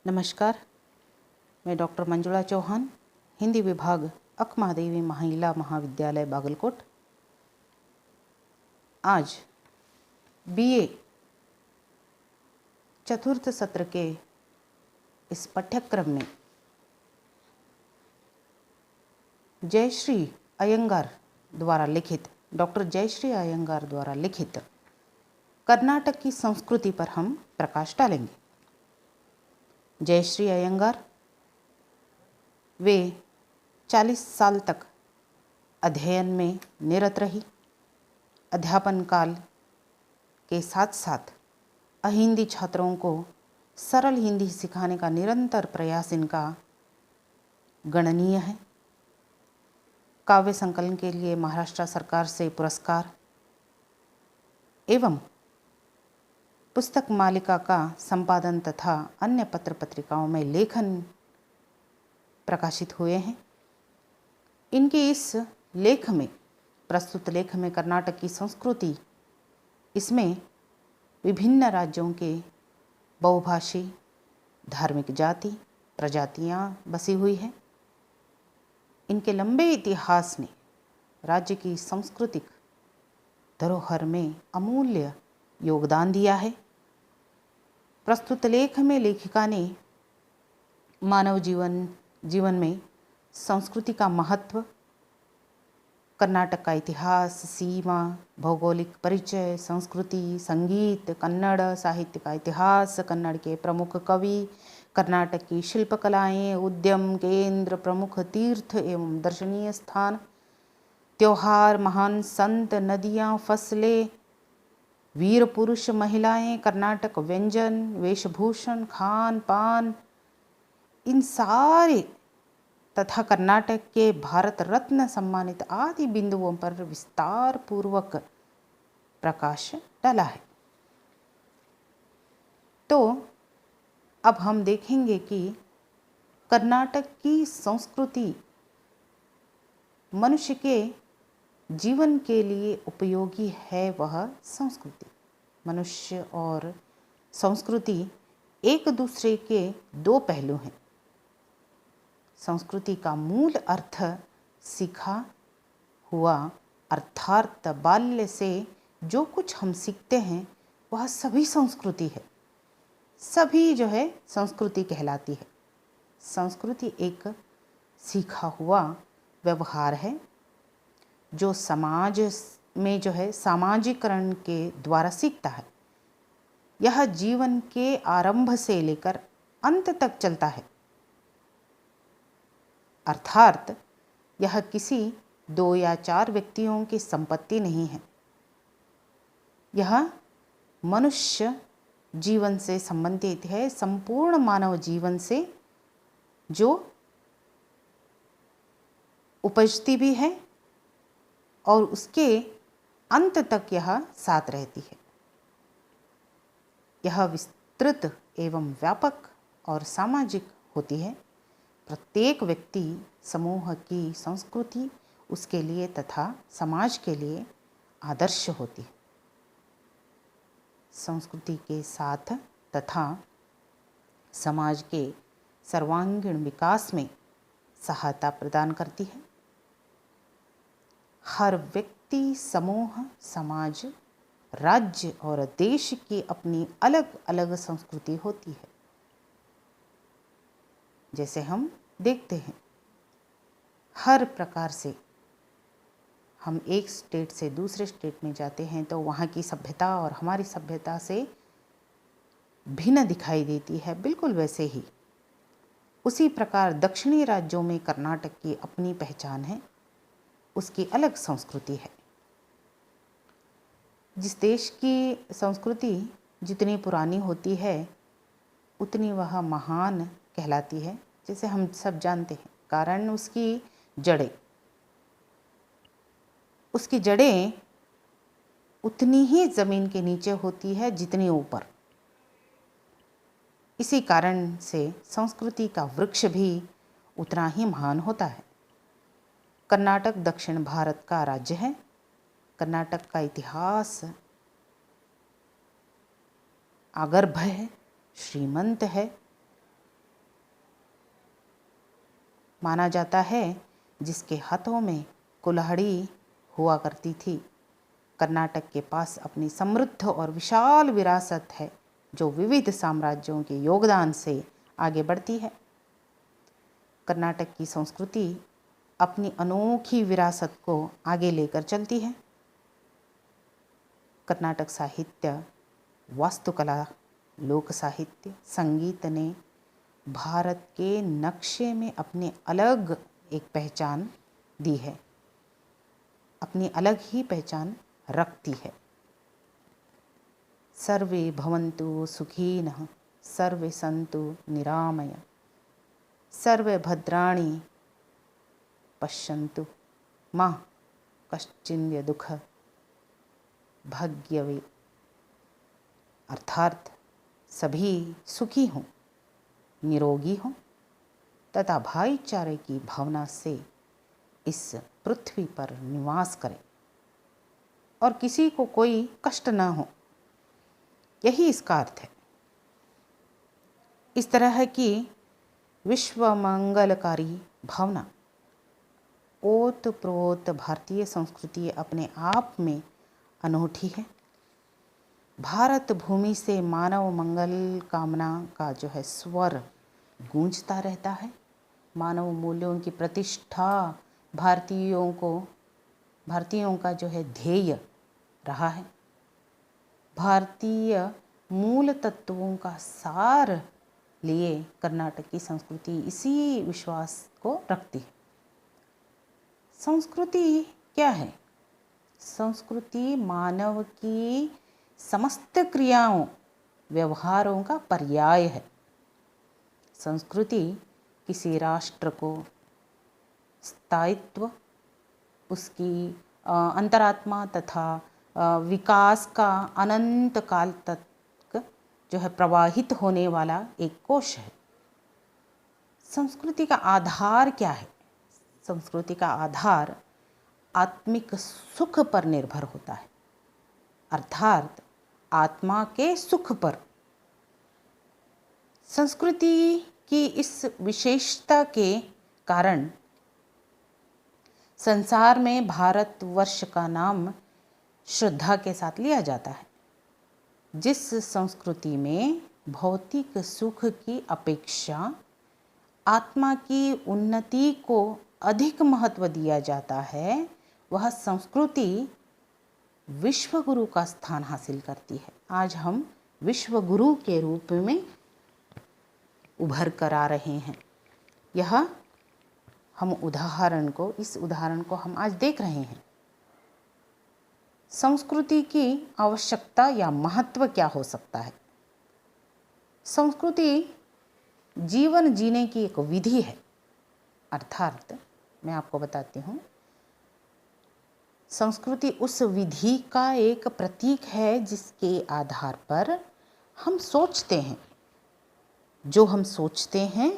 नमस्कार, मैं डॉक्टर मंजुला चौहान, हिंदी विभाग अक्मादेवी महिला महाविद्यालय बागलकोट। आज बीए चतुर्थ सत्र के इस पाठ्यक्रम में जयश्री अयंगार द्वारा लिखित कर्नाटक की संस्कृति पर हम प्रकाश डालेंगे। जयश्री अयंगार वे 40 साल तक अध्ययन में निरत रही। अध्यापन काल के साथ साथ अहिंदी छात्रों को सरल हिंदी सिखाने का निरंतर प्रयास इनका गणनीय है। काव्य संकलन के लिए महाराष्ट्र सरकार से पुरस्कार एवं पुस्तक मालिका का संपादन तथा अन्य पत्र पत्रिकाओं में लेखन प्रकाशित हुए हैं। इनके इस प्रस्तुत लेख में कर्नाटक की संस्कृति, इसमें विभिन्न राज्यों के बहुभाषी धार्मिक जाति प्रजातियां बसी हुई हैं। इनके लंबे इतिहास ने राज्य की सांस्कृतिक धरोहर में अमूल्य योगदान दिया है। प्रस्तुत लेख में लेखिका ने मानव जीवन में संस्कृति का महत्व, कर्नाटक का इतिहास, सीमा, भौगोलिक परिचय, संस्कृति, संगीत, कन्नड़ साहित्य का इतिहास, कन्नड़ के प्रमुख कवि, कर्नाटक की शिल्पकलाएं, उद्यम केंद्र, प्रमुख तीर्थ एवं दर्शनीय स्थान, त्योहार, महान संत, नदियाँ, फसलें, वीर पुरुष, महिलाएं, कर्नाटक व्यंजन, वेशभूषण, खान पान, इन सारे तथा कर्नाटक के भारत रत्न सम्मानित आदि बिंदुओं पर विस्तार पूर्वक प्रकाश डाला है। तो अब हम देखेंगे कि कर्नाटक की संस्कृति मनुष्य के जीवन के लिए उपयोगी है। वह संस्कृति, मनुष्य और संस्कृति एक दूसरे के दो पहलू हैं। संस्कृति का मूल अर्थ सीखा हुआ, अर्थात बाल्य से जो कुछ हम सीखते हैं वह सभी संस्कृति है, सभी संस्कृति कहलाती है। संस्कृति एक सीखा हुआ व्यवहार है जो समाज में सामाजिकरण के द्वारा सीखता है। यह जीवन के आरंभ से लेकर अंत तक चलता है, अर्थात यह किसी 2 या 4 व्यक्तियों की संपत्ति नहीं है। यह मनुष्य जीवन से संबंधित है, संपूर्ण मानव जीवन से, जो उपजती भी है और उसके अंत तक यह साथ रहती है। यह विस्तृत एवं व्यापक और सामाजिक होती है। प्रत्येक व्यक्ति समूह की संस्कृति उसके लिए तथा समाज के लिए आदर्श होती है। संस्कृति के साथ तथा समाज के सर्वांगीण विकास में सहायता प्रदान करती है। हर व्यक्ति, समूह, समाज, राज्य और देश की अपनी अलग अलग संस्कृति होती है। जैसे हम देखते हैं, हर प्रकार से हम एक स्टेट से दूसरे स्टेट में जाते हैं तो वहाँ की सभ्यता और हमारी सभ्यता से भिन्न दिखाई देती है। बिल्कुल वैसे ही उसी प्रकार दक्षिणी राज्यों में कर्नाटक की अपनी पहचान है, उसकी अलग संस्कृति है। जिस देश की संस्कृति जितनी पुरानी होती है उतनी वह महान कहलाती है, जैसे हम सब जानते हैं। कारण उसकी जड़ें उतनी ही ज़मीन के नीचे होती है जितनी ऊपर। इसी कारण से संस्कृति का वृक्ष भी उतना ही महान होता है। कर्नाटक दक्षिण भारत का राज्य है। कर्नाटक का इतिहास आगर्भ है, श्रीमंत है। माना जाता है, जिसके हाथों में कुल्हाड़ी हुआ करती थी। कर्नाटक के पास अपनी समृद्ध और विशाल विरासत है, जो विविध साम्राज्यों के योगदान से आगे बढ़ती है। कर्नाटक की संस्कृति अपनी अनोखी विरासत को आगे लेकर चलती है। कर्नाटक साहित्य, वास्तुकला, लोक साहित्य, संगीत ने भारत के नक्शे में अपनी अलग एक पहचान दी है, अपनी अलग ही पहचान रखती है। सर्वे भवन्तु सुखिनः, सर्वे सन्तु निरामया, सर्वे भद्राणि पश्यन्तु मा कश्चित् दुःख भाग्यवे। अर्थात सभी सुखी हों, निरोगी हों तथा भाईचारे की भावना से इस पृथ्वी पर निवास करें और किसी को कोई कष्ट न हो, यही इसका अर्थ है। इस तरह की विश्व मंगलकारी भावना ओत प्रोत भारतीय संस्कृति अपने आप में अनूठी है। भारत भूमि से मानव मंगल कामना का जो है स्वर गूंजता रहता है। मानव मूल्यों की प्रतिष्ठा भारतीयों का जो है ध्येय रहा है। भारतीय मूल तत्वों का सार लिए कर्नाटक की संस्कृति इसी विश्वास को रखती है। संस्कृति क्या है? संस्कृति मानव की समस्त क्रियाओं, व्यवहारों का पर्याय है। संस्कृति किसी राष्ट्र को स्थायित्व, उसकी अंतरात्मा तथा विकास का अनंत काल तक जो है प्रवाहित होने वाला एक कोश है। संस्कृति का आधार क्या है? संस्कृति का आधार आत्मिक सुख पर निर्भर होता है, अर्थात आत्मा के सुख पर। संस्कृति की इस विशेषता के कारण संसार में भारतवर्ष का नाम श्रद्धा के साथ लिया जाता है। जिस संस्कृति में भौतिक सुख की अपेक्षा आत्मा की उन्नति को अधिक महत्व दिया जाता है, वह संस्कृति विश्व गुरु का स्थान हासिल करती है। आज हम विश्व गुरु के रूप में उभर कर आ रहे हैं। यह इस उदाहरण को हम आज देख रहे हैं। संस्कृति की आवश्यकता या महत्व क्या हो सकता है? संस्कृति जीवन जीने की एक विधि है, अर्थात मैं आपको बताती हूँ, संस्कृति उस विधि का एक प्रतीक है जिसके आधार पर हम सोचते हैं। जो हम सोचते हैं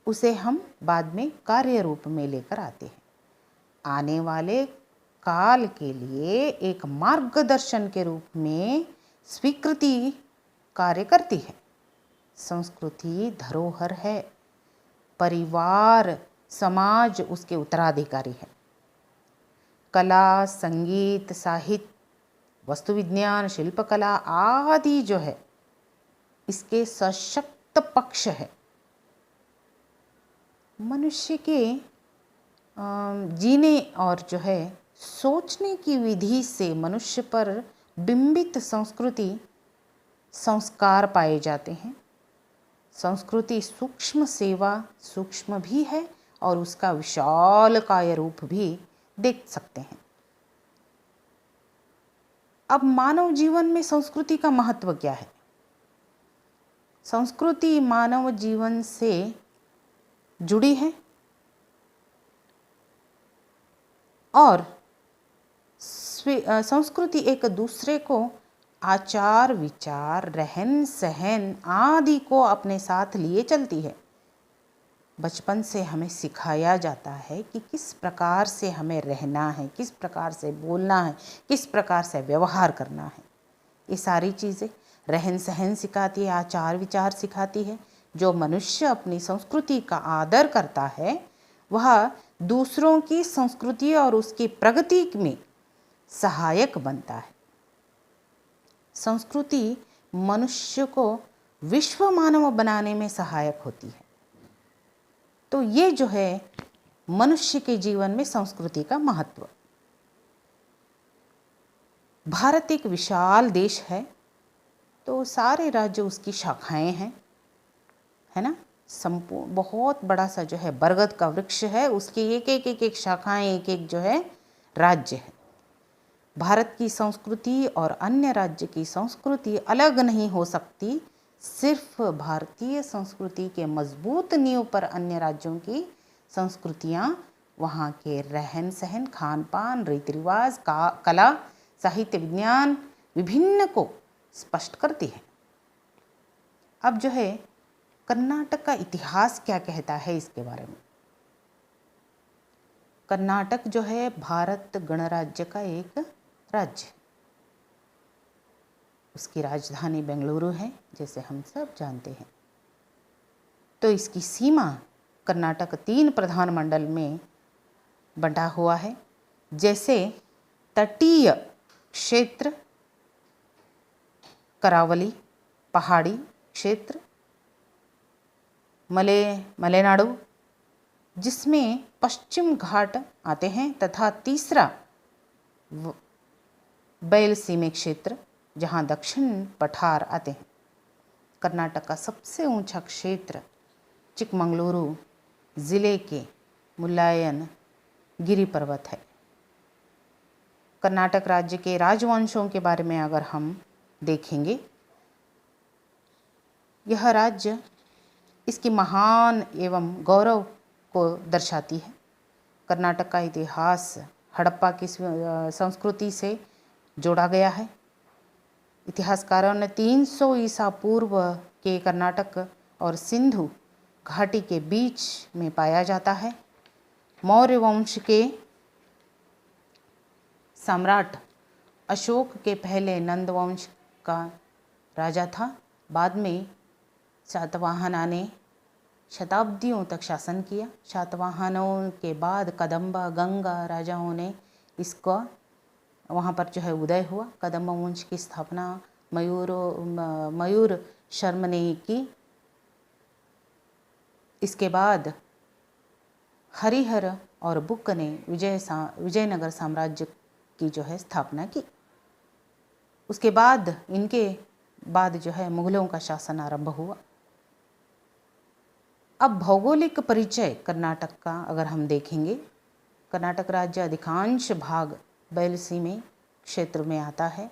उसे हम बाद में कार्य रूप में लेकर आते हैं। आने वाले काल के लिए एक मार्गदर्शन के रूप में स्वीकृति कार्य करती है। संस्कृति धरोहर है, परिवार समाज उसके उत्तराधिकारी है। कला, संगीत, साहित्य, वस्तु विज्ञान, शिल्पकला आदि जो है इसके सशक्त पक्ष है। मनुष्य के जीने और जो है सोचने की विधि से मनुष्य पर बिंबित संस्कृति संस्कार पाए जाते हैं। संस्कृति सूक्ष्म सेवा सूक्ष्म भी है और उसका विशाल काय रूप भी देख सकते हैं। अब मानव जीवन में संस्कृति का महत्व क्या है? संस्कृति मानव जीवन से जुड़ी है और संस्कृति एक दूसरे को आचार विचार, रहन सहन आदि को अपने साथ लिए चलती है। बचपन से हमें सिखाया जाता है कि किस प्रकार से हमें रहना है, किस प्रकार से बोलना है, किस प्रकार से व्यवहार करना है। ये सारी चीज़ें रहन सहन सिखाती है, आचार विचार सिखाती है, जो मनुष्य अपनी संस्कृति का आदर करता है वह दूसरों की संस्कृति और उसकी प्रगति में सहायक बनता है। संस्कृति मनुष्य को विश्व मानव बनाने में सहायक होती है। तो ये जो है मनुष्य के जीवन में संस्कृति का महत्व। भारत एक विशाल देश है, तो सारे राज्य उसकी शाखाएं हैं, है ना। संपूर्ण बहुत बड़ा सा जो है बरगद का वृक्ष है, उसकी एक शाखाएं, एक जो है राज्य है। भारत की संस्कृति और अन्य राज्य की संस्कृति अलग नहीं हो सकती। सिर्फ भारतीय संस्कृति के मजबूत नींव पर अन्य राज्यों की संस्कृतियाँ वहाँ के रहन सहन, खान पान, रीति रिवाज, कला, साहित्य, विज्ञान विभिन्न को स्पष्ट करती है। अब जो है कर्नाटक का इतिहास क्या कहता है इसके बारे में। कर्नाटक जो है भारत गणराज्य का एक राज्य, उसकी राजधानी बेंगलुरु है जैसे हम सब जानते हैं। तो इसकी सीमा कर्नाटक 3 प्रधान मंडल में बंटा हुआ है, जैसे तटीय क्षेत्र, करावली पहाड़ी क्षेत्र, मलेनाडु जिसमें पश्चिम घाट आते हैं, तथा तीसरा बयलसीमे क्षेत्र जहाँ दक्षिण पठार आते हैं। कर्नाटक का सबसे ऊंचा क्षेत्र चिकमंगलुरु ज़िले के मुल्लायन गिरी पर्वत है। कर्नाटक राज्य के राजवंशों के बारे में अगर हम देखेंगे, यह राज्य इसकी महान एवं गौरव को दर्शाती है। कर्नाटक का इतिहास हड़प्पा की संस्कृति से जोड़ा गया है। इतिहासकारों ने 300 ईसा पूर्व के कर्नाटक और सिंधु घाटी के बीच में पाया जाता है। मौर्य वंश के सम्राट अशोक के पहले नंद वंश का राजा था। बाद में सातवाहना ने शताब्दियों तक शासन किया। सातवाहनों के बाद कदम्बा गंगा राजाओं ने इसका वहाँ पर जो है उदय हुआ। कदम्ब वंश की स्थापना मयूर शर्म ने की। इसके बाद हरिहर और बुक्क ने विजयनगर साम्राज्य की जो है स्थापना की। उसके बाद इनके बाद जो है मुगलों का शासन आरंभ हुआ। अब भौगोलिक परिचय कर्नाटक का अगर हम देखेंगे, कर्नाटक राज्य अधिकांश भाग बयलसीमे क्षेत्र में आता है।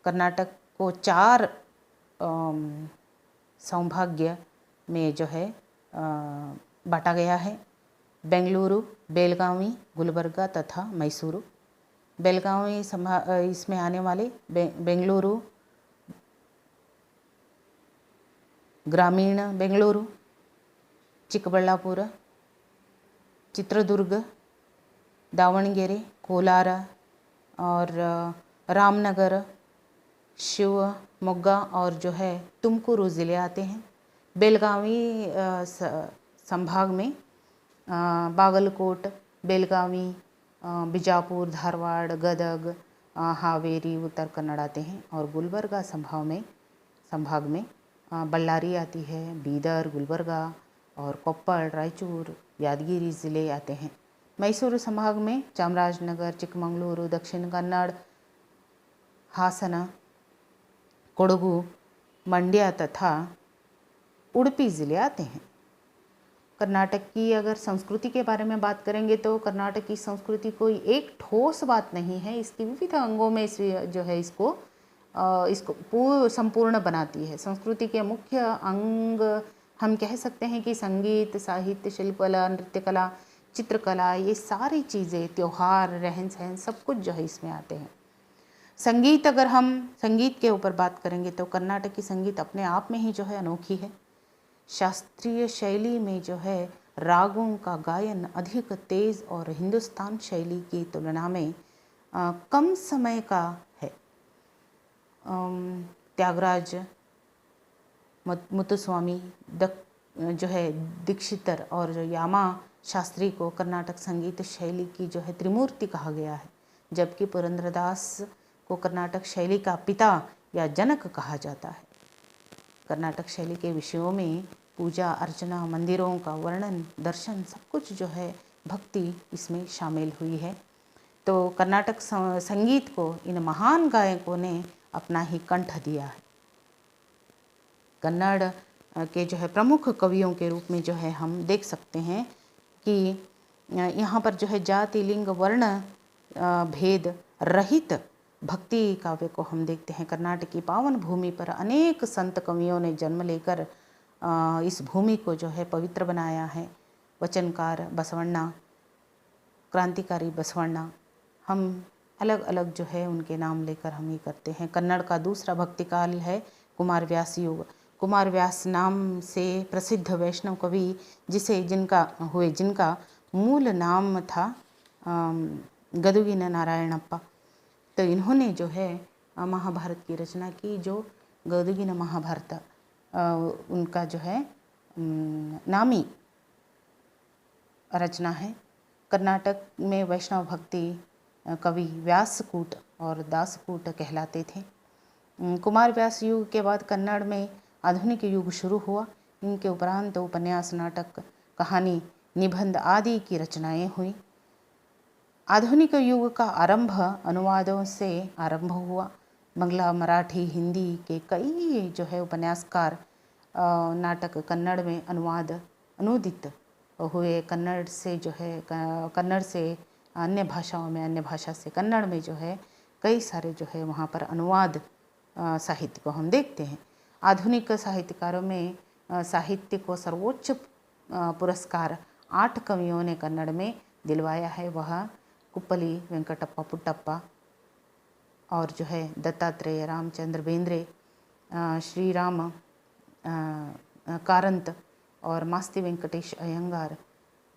कर्नाटक को 4 संभाग्य में जो है बांटा गया है: बेंगलुरु, बेलगावी, गुलबर्गा तथा मैसूरू। बेलगावी इसमें आने वाले बेंगलुरु, ग्रामीण बेंगलुरु, चिಕ್ಕಬಳ್ಳಾಪುರ, चित्रदुर्ग, दावणगेरे, कोलार और रामनगर, शिवमोग्गा और जो है तुमकुरू ज़िले आते हैं। बेलगावी संभाग में बागलकोट, बेलगावी, बीजापुर, धारवाड़, गदग, हावेरी, उत्तर कन्नड़ आते हैं। और गुलबर्गा संभाग में बल्लारी आती है, बीदर, गुलबर्गा और कोप्पल, रायचूर, यादगिरी ज़िले आते हैं। मैसूरू संभाग में चामराजनगर, चिಕ್ಕमंगलुरु, दक्षिण कन्नड़, हासन, कोडगु, मंड्या तथा उडुपी ज़िले आते हैं। कर्नाटक की अगर संस्कृति के बारे में बात करेंगे तो कर्नाटक की संस्कृति कोई एक ठोस बात नहीं है। इसकी विविध अंगों में जो है इसको संपूर्ण बनाती है। संस्कृति के मुख्य अंग हम कह सकते हैं कि संगीत, साहित्य, शिल्पकला, नृत्यकला, चित्रकला, ये सारी चीज़ें, त्योहार, रहन सहन, सब कुछ जो है इसमें आते हैं। संगीत, अगर हम संगीत के ऊपर बात करेंगे तो कर्नाटक की संगीत अपने आप में ही जो है अनोखी है। शास्त्रीय शैली में जो है रागों का गायन अधिक तेज़ और हिंदुस्तान शैली की तुलना में कम समय का है। त्यागराज मुत्तुस्वामी जो है दीक्षितर और जो यामा शास्त्री को कर्नाटक संगीत शैली की जो है त्रिमूर्ति कहा गया है, जबकि पुरंदरदास को कर्नाटक शैली का पिता या जनक कहा जाता है। कर्नाटक शैली के विषयों में पूजा अर्चना, मंदिरों का वर्णन, दर्शन, सब कुछ जो है भक्ति इसमें शामिल हुई है। तो कर्नाटक संगीत को इन महान गायकों ने अपना ही कंठ दिया है। कन्नड़ के जो है प्रमुख कवियों के रूप में जो है हम देख सकते हैं कि यहाँ पर जो है जाति, लिंग, वर्ण भेद रहित भक्ति काव्य को हम देखते हैं। कर्नाटक की पावन भूमि पर अनेक संत कवियों ने जन्म लेकर इस भूमि को जो है पवित्र बनाया है। वचनकार बसवण्णा, क्रांतिकारी बसवण्णा, हम अलग अलग जो है उनके नाम लेकर हम ये करते हैं। कन्नड़ का दूसरा भक्ति काल है कुमार व्यास युग। कुमार व्यास नाम से प्रसिद्ध वैष्णव कवि जिनका मूल नाम था गदुगिन नारायणप्पा, तो इन्होंने जो है महाभारत की रचना की। जो गदुगिन महाभारत उनका जो है नामी रचना है। कर्नाटक में वैष्णव भक्ति कवि व्यासकूट और दासकूट कहलाते थे। कुमार व्यास युग के बाद कन्नड़ में आधुनिक युग शुरू हुआ। इनके उपरांत उपन्यास, नाटक, कहानी, निबंध आदि की रचनाएं हुई। आधुनिक युग का आरंभ अनुवादों से आरंभ हुआ। बांग्ला, मराठी, हिंदी के कई जो है उपन्यासकार नाटक कन्नड़ में अनुदित हुए। कन्नड़ से अन्य भाषाओं में, अन्य भाषा से कन्नड़ में जो है कई सारे जो है वहाँ पर अनुवाद साहित्य को हम देखते हैं। आधुनिक साहित्यकारों में साहित्य को सर्वोच्च पुरस्कार 8 कवियों ने कन्नड़ में दिलवाया है। वह कुप्पली वेंकटप्पा पुट्टप्पा और जो है दत्तात्रेय रामचंद्र बेंद्रे, श्रीराम कारंत और मास्ती वेंकटेश अयंगार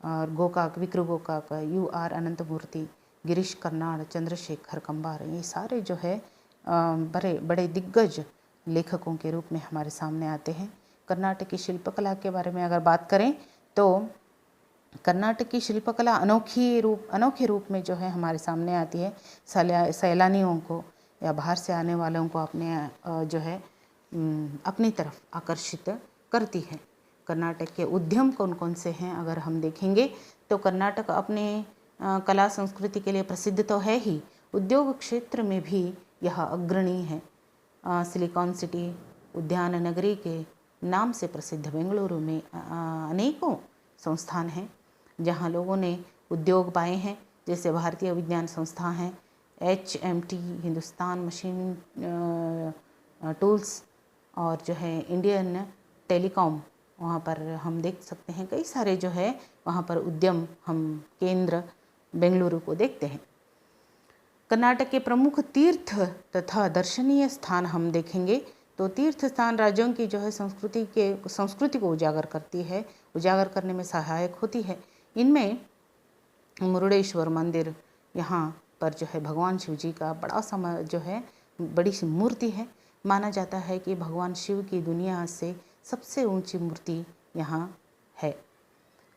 और विक्रु गोकाक, UR अनंतमूर्ति, गिरीश कर्नाड, चंद्रशेखर कंबार, ये सारे जो है बड़े दिग्गज लेखकों के रूप में हमारे सामने आते हैं। कर्नाटक की शिल्पकला के बारे में अगर बात करें तो कर्नाटक की शिल्पकला अनोखे रूप में जो है हमारे सामने आती है। सैलानियों को या बाहर से आने वालों को अपनी तरफ आकर्षित करती है। कर्नाटक के उद्यम कौन कौन से हैं अगर हम देखेंगे तो कर्नाटक अपने कला संस्कृति के लिए प्रसिद्ध तो है ही, उद्योग क्षेत्र में भी यह अग्रणी है। सिलिकॉन सिटी, उद्यान नगरी के नाम से प्रसिद्ध बेंगलुरु में अनेकों संस्थान हैं जहां लोगों ने उद्योग पाए हैं, जैसे भारतीय विज्ञान संस्थान है, HMT हिंदुस्तान मशीन टूल्स और जो है इंडियन टेलीकॉम, वहाँ पर हम देख सकते हैं कई सारे जो है वहाँ पर उद्यम हम केंद्र बेंगलुरु को देखते हैं। कर्नाटक के प्रमुख तीर्थ तथा दर्शनीय स्थान हम देखेंगे तो तीर्थ स्थान राज्यों की जो है संस्कृति को उजागर करने में सहायक होती है। इनमें मुरुडेश्वर मंदिर, यहाँ पर जो है भगवान शिव जी का बड़ी सी मूर्ति है। माना जाता है कि भगवान शिव की दुनिया से सबसे ऊंची मूर्ति यहाँ है।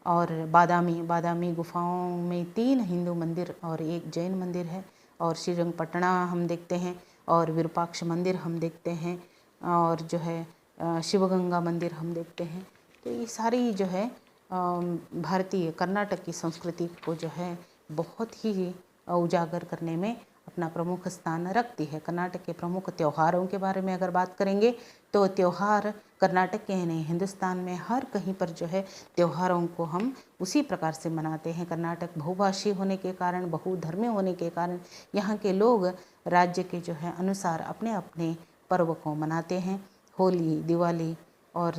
और बादामी गुफाओं में 3 हिंदू मंदिर और 1 जैन मंदिर है। और श्रीरंगपटना हम देखते हैं और विरूपाक्ष मंदिर हम देखते हैं और जो है शिवगंगा मंदिर हम देखते हैं। तो ये सारी जो है भारतीय कर्नाटक की संस्कृति को जो है बहुत ही उजागर करने में अपना प्रमुख स्थान रखती है। कर्नाटक के प्रमुख त्योहारों के बारे में अगर बात करेंगे तो त्योहार कर्नाटक के नहीं, हिंदुस्तान में हर कहीं पर जो है त्योहारों को हम उसी प्रकार से मनाते हैं। कर्नाटक बहुभाषी होने के कारण, बहुधर्मी होने के कारण यहाँ के लोग राज्य के जो है अनुसार अपने अपने पर्व को मनाते हैं। होली, दिवाली और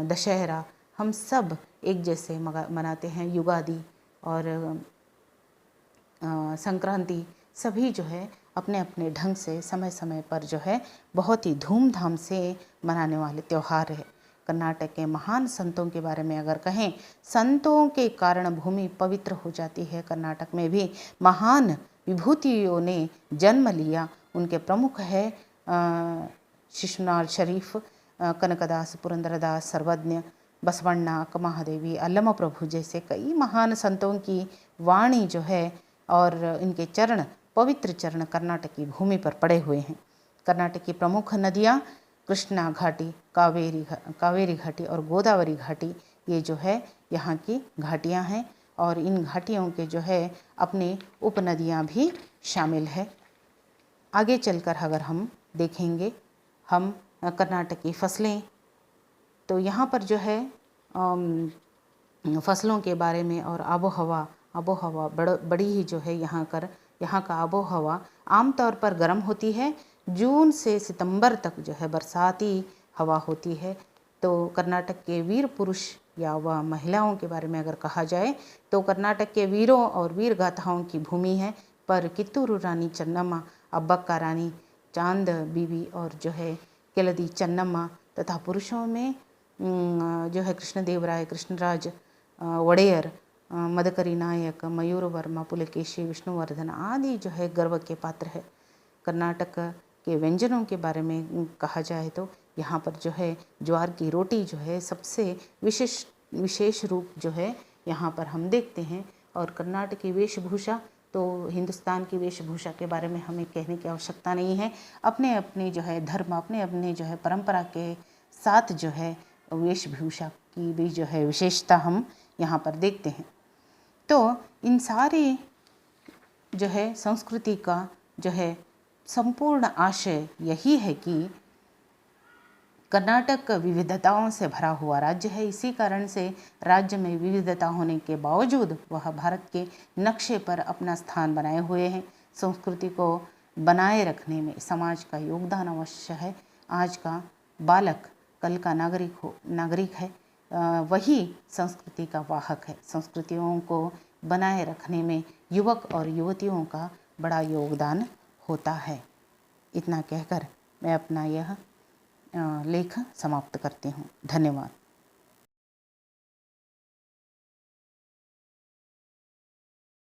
दशहरा हम सब एक जैसे मनाते हैं। युगादि और संक्रांति सभी जो है अपने अपने ढंग से समय समय पर जो है बहुत ही धूमधाम से मनाने वाले त्यौहार है। कर्नाटक के महान संतों के बारे में अगर कहें, संतों के कारण भूमि पवित्र हो जाती है। कर्नाटक में भी महान विभूतियों ने जन्म लिया। उनके प्रमुख है शिशुनाल शरीफ, कनकदास, पुरंदरदास, सर्वज्ञ, बसवण्णा, अक्कमहादेवी, अल्लमा प्रभु जैसे कई महान संतों की वाणी जो है और इनके चरण, पवित्र चरण कर्नाटक की भूमि पर पड़े हुए हैं। कर्नाटक की प्रमुख नदियाँ कृष्णा घाटी, कावेरी घाटी और गोदावरी घाटी, ये जो है यहाँ की घाटियाँ हैं और इन घाटियों के जो है अपने उपनदियाँ भी शामिल है। आगे चलकर अगर हम देखेंगे हम कर्नाटक की फसलें, तो यहाँ पर जो है फसलों के बारे में और आबो हवा बड़ी ही जो है यहाँ का आबो हवा आमतौर पर गर्म होती है। जून से सितंबर तक जो है बरसाती हवा होती है। तो कर्नाटक के वीर पुरुष या वह महिलाओं के बारे में अगर कहा जाए तो कर्नाटक के वीरों और वीर गाथाओं की भूमि है। पर कित्तूरू रानी चन्नम्मा, अब्बक्का रानी, चांद बीबी और जो है केलदी चन्नम्मा तथा पुरुषों में जो है कृष्णदेवराय, कृष्णराज वडेयर, मदकरी नायक, मयूर वर्मा, पुलकेशी, विष्णुवर्धन आदि जो है गर्व के पात्र है। कर्नाटक के व्यंजनों के बारे में कहा जाए तो यहाँ पर जो है ज्वार की रोटी जो है सबसे विशेष रूप जो है यहाँ पर हम देखते हैं। और कर्नाटक की वेशभूषा, तो हिंदुस्तान की वेशभूषा के बारे में हमें कहने की आवश्यकता नहीं है। अपने अपने जो है धर्म, अपने अपने जो है परंपरा के साथ जो है वेशभूषा की भी जो है विशेषता हम यहाँ पर देखते हैं। तो इन सारी जो है संस्कृति का जो है संपूर्ण आशय यही है कि कर्नाटक विविधताओं से भरा हुआ राज्य है। इसी कारण से राज्य में विविधता होने के बावजूद वह भारत के नक्शे पर अपना स्थान बनाए हुए हैं। संस्कृति को बनाए रखने में समाज का योगदान अवश्य है। आज का बालक कल का नागरिक है, वही संस्कृति का वाहक है। संस्कृतियों को बनाए रखने में युवक और युवतियों का बड़ा योगदान होता है। इतना कहकर मैं अपना यह लेख समाप्त करती हूँ। धन्यवाद।